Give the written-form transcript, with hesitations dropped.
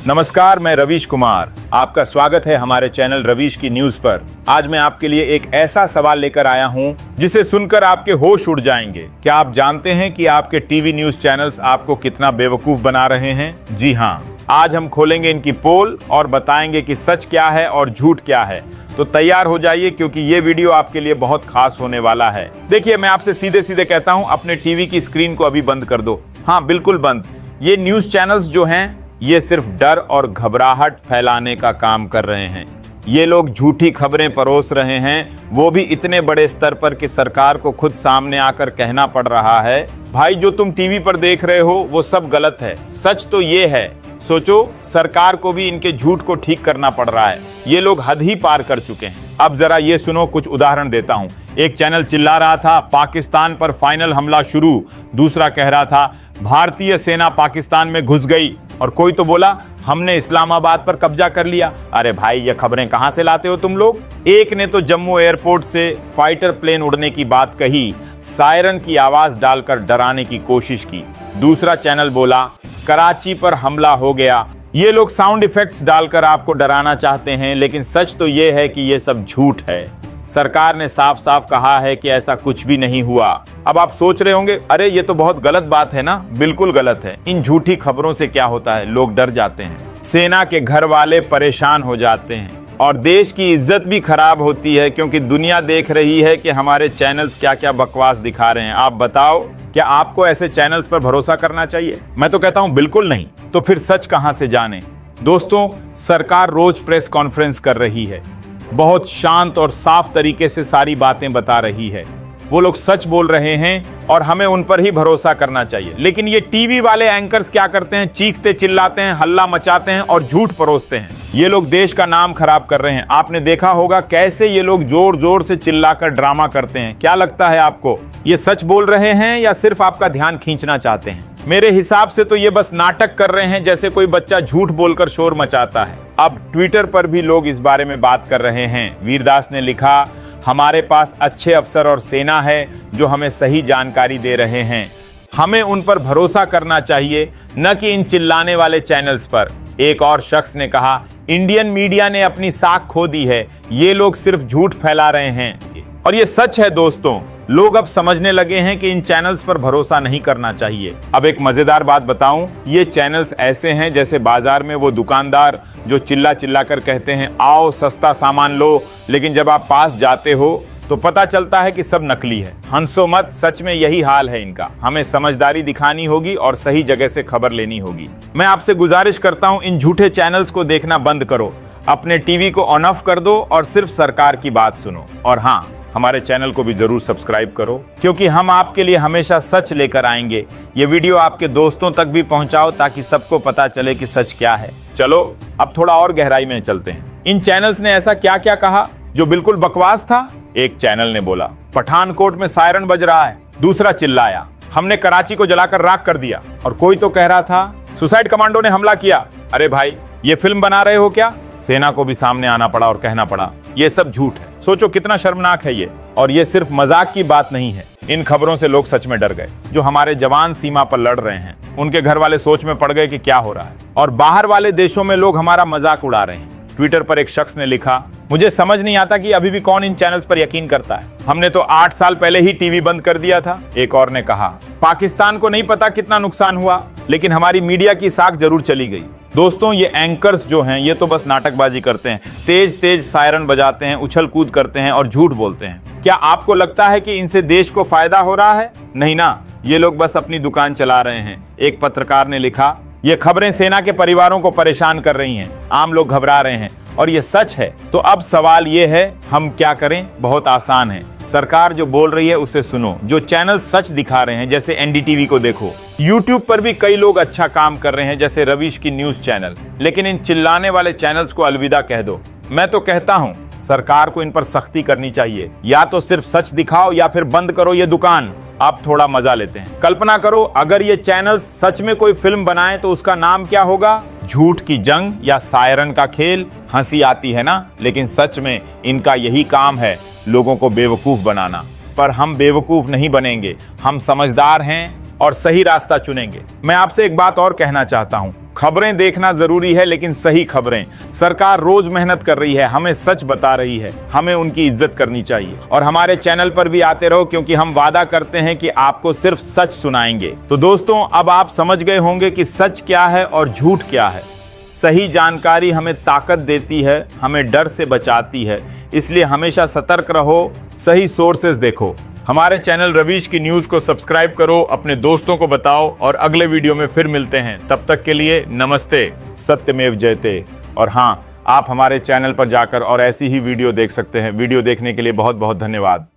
नमस्कार, मैं रवीश कुमार। आपका स्वागत है हमारे चैनल रवीश की न्यूज पर। आज मैं आपके लिए एक ऐसा सवाल लेकर आया हूं जिसे सुनकर आपके होश उड़ जाएंगे। क्या आप जानते हैं कि आपके टीवी न्यूज चैनल्स आपको कितना बेवकूफ बना रहे हैं? जी हाँ, आज हम खोलेंगे इनकी पोल और बताएंगे कि सच क्या है और झूठ क्या है। तो तैयार हो जाइए, क्योंकि ये वीडियो आपके लिए बहुत खास होने वाला है। देखिए, मैं आपसे सीधे सीधे कहता हूँ, अपने टीवी की स्क्रीन को अभी बंद कर दो। हाँ, बिल्कुल बंद। ये न्यूज चैनल्स जो हैं, ये सिर्फ डर और घबराहट फैलाने का काम कर रहे हैं। ये लोग झूठी खबरें परोस रहे हैं, वो भी इतने बड़े स्तर पर कि सरकार को खुद सामने आकर कहना पड़ रहा है, भाई जो तुम टीवी पर देख रहे हो वो सब गलत है। सच तो ये है, सोचो, सरकार को भी इनके झूठ को ठीक करना पड़ रहा है। ये लोग हद ही पार कर चुके हैं। अब जरा ये सुनो, कुछ उदाहरण देता हूं। एक चैनल चिल्ला रहा था, पाकिस्तान पर फाइनल हमला शुरू। दूसरा कह रहा था, भारतीय सेना पाकिस्तान में घुस गई। और कोई तो बोला, हमने इस्लामाबाद पर कब्जा कर लिया। अरे भाई, ये खबरें कहां से लाते हो तुम लोग? एक ने तो जम्मू एयरपोर्ट से फाइटर प्लेन उड़ने की बात कही, सायरन की आवाज डालकर डराने की कोशिश की। दूसरा चैनल बोला, कराची पर हमला हो गया। ये लोग साउंड इफेक्ट्स डालकर आपको डराना चाहते हैं, लेकिन सच तो ये है कि ये सब झूठ है। सरकार ने साफ साफ कहा है कि ऐसा कुछ भी नहीं हुआ। अब आप सोच रहे होंगे, अरे ये तो बहुत गलत बात है ना। बिल्कुल गलत है। इन झूठी खबरों से क्या होता है, लोग डर जाते हैं, सेना के घर वाले परेशान हो जाते हैं और देश की इज्जत भी खराब होती है, क्योंकि दुनिया देख रही है कि हमारे चैनल्स क्या क्या बकवास दिखा रहे हैं। आप बताओ, क्या आपको ऐसे चैनल्स पर भरोसा करना चाहिए? मैं तो कहता हूं बिल्कुल नहीं। तो फिर सच कहां से जाने? दोस्तों, सरकार रोज प्रेस कॉन्फ्रेंस कर रही है, बहुत शांत और साफ तरीके से सारी बातें बता रही है। वो लोग सच बोल रहे हैं और हमें उन पर ही भरोसा करना चाहिए। लेकिन ये टीवी वाले एंकर्स क्या करते हैं? चीखते चिल्लाते हैं, हल्ला मचाते हैं और झूठ परोसते हैं। ये लोग देश का नाम खराब कर रहे हैं। आपने देखा होगा कैसे ये लोग जोर जोर से चिल्लाकर ड्रामा करते हैं। क्या लगता है आपको, ये सच बोल रहे हैं या सिर्फ आपका ध्यान खींचना चाहते हैं? मेरे हिसाब से तो ये बस नाटक कर रहे हैं, जैसे कोई बच्चा झूठ बोलकर शोर मचाता है। अब ट्विटर पर भी लोग इस बारे में बात कर रहे हैं। वीरदास ने लिखा, हमारे पास अच्छे अफसर और सेना है जो हमें सही जानकारी दे रहे हैं। हमें उन पर भरोसा करना चाहिए, न कि इन चिल्लाने वाले चैनल्स पर। एक और शख्स ने कहा, इंडियन मीडिया ने अपनी साख खो दी है, ये लोग सिर्फ झूठ फैला रहे हैं। और ये सच है दोस्तों, लोग अब समझने लगे हैं कि इन चैनल्स पर भरोसा नहीं करना चाहिए। अब एक मजेदार बात बताऊं, ये चैनल्स ऐसे हैं जैसे बाजार में वो दुकानदार जो चिल्ला चिल्ला कर कहते हैं, आओ सस्ता सामान लो, लेकिन जब आप पास जाते हो तो पता चलता है कि सब नकली है। हंसो मत, सच में यही हाल है इनका। हमें समझदारी दिखानी होगी और सही जगह से खबर लेनी होगी। मैं आपसे गुजारिश करता हूं, इन झूठे चैनल्स को देखना बंद करो, अपने टीवी को ऑन ऑफ कर दो और सिर्फ सरकार की बात सुनो। और हाँ, हमारे चैनल को भी जरूर सब्सक्राइब करो, क्योंकि हम आपके लिए हमेशा सच लेकर आएंगे। ये वीडियो आपके दोस्तों तक भी पहुंचाओ, ताकि सबको पता चले कि सच क्या है। चलो, अब थोड़ा और गहराई में चलते हैं। इन चैनल्स ने ऐसा क्या क्या कहा जो बिल्कुल बकवास था? एक चैनल ने बोला, पठानकोट में सायरन बज रहा है। दूसरा चिल्लाया, हमने कराची को जलाकर राख कर दिया। और कोई तो कह रहा था, सुसाइड कमांडो ने हमला किया। अरे भाई, ये फिल्म बना रहे हो क्या? सेना को भी सामने आना पड़ा और कहना पड़ा। ये सब झूठ है। सोचो कितना शर्मनाक है ये। और ये सिर्फ मजाक की बात नहीं है। इन खबरों से लोग सच में डर गए। जो हमारे जवान सीमा पर लड़ रहे हैं, उनके घर वाले सोच में पड़ गए कि क्या हो रहा है। और बाहर वाले देशों में लोग हमारा मजाक उड़ा रहे हैं। ट्विटर पर एक शख्स ने लिखा, मुझे समझ नहीं आता कि अभी भी कौन इन चैनल्स पर यकीन करता है। हमने तो 8 साल पहले ही टीवी बंद कर दिया था। एक और ने कहा, पाकिस्तान को नहीं पता कितना नुकसान हुआ, लेकिन हमारी मीडिया की साख जरूर चली गई। दोस्तों, ये एंकर्स जो हैं, ये तो बस नाटकबाजी करते हैं। तेज तेज सायरन बजाते हैं, उछल कूद करते हैं और झूठ बोलते हैं। क्या आपको लगता है कि इनसे देश को फायदा हो रहा है? नहीं ना, ये लोग बस अपनी दुकान चला रहे हैं। एक पत्रकार ने लिखा, ये खबरें सेना के परिवारों को परेशान कर रही हैं, आम लोग घबरा रहे हैं। और ये सच है। तो अब सवाल ये है, हम क्या करें? बहुत आसान है। सरकार जो बोल रही है उसे सुनो। जो चैनल सच दिखा रहे हैं, जैसे एनडीटीवी को देखो। यूट्यूब पर भी कई लोग अच्छा काम कर रहे हैं, जैसे रवीश की न्यूज चैनल। लेकिन इन चिल्लाने वाले चैनल्स को अलविदा कह दो। मैं तो कहता हूं, सरकार को इन पर सख्ती करनी चाहिए। या तो सिर्फ सच दिखाओ या फिर बंद करो ये दुकान। आप थोड़ा मजा लेते हैं। कल्पना करो, अगर ये चैनल सच में कोई फिल्म बनाए तो उसका नाम क्या होगा? झूठ की जंग या सायरन का खेल। हंसी आती है ना, लेकिन सच में इनका यही काम है, लोगों को बेवकूफ बनाना। पर हम बेवकूफ नहीं बनेंगे, हम समझदार हैं और सही रास्ता चुनेंगे। मैं आपसे एक बात और कहना चाहता हूं, खबरें देखना जरूरी है, लेकिन सही खबरें। सरकार रोज मेहनत कर रही है, हमें सच बता रही है, हमें उनकी इज्जत करनी चाहिए। और हमारे चैनल पर भी आते रहो, क्योंकि हम वादा करते हैं कि आपको सिर्फ सच सुनाएंगे। तो दोस्तों, अब आप समझ गए होंगे कि सच क्या है और झूठ क्या है। सही जानकारी हमें ताकत देती है, हमें डर से बचाती है। इसलिए हमेशा सतर्क रहो, सही सोर्सेज देखो। हमारे चैनल रवीश की न्यूज़ को सब्सक्राइब करो, अपने दोस्तों को बताओ, और अगले वीडियो में फिर मिलते हैं। तब तक के लिए नमस्ते। सत्यमेव जयते। और हाँ, आप हमारे चैनल पर जाकर और ऐसी ही वीडियो देख सकते हैं। वीडियो देखने के लिए बहुत बहुत धन्यवाद।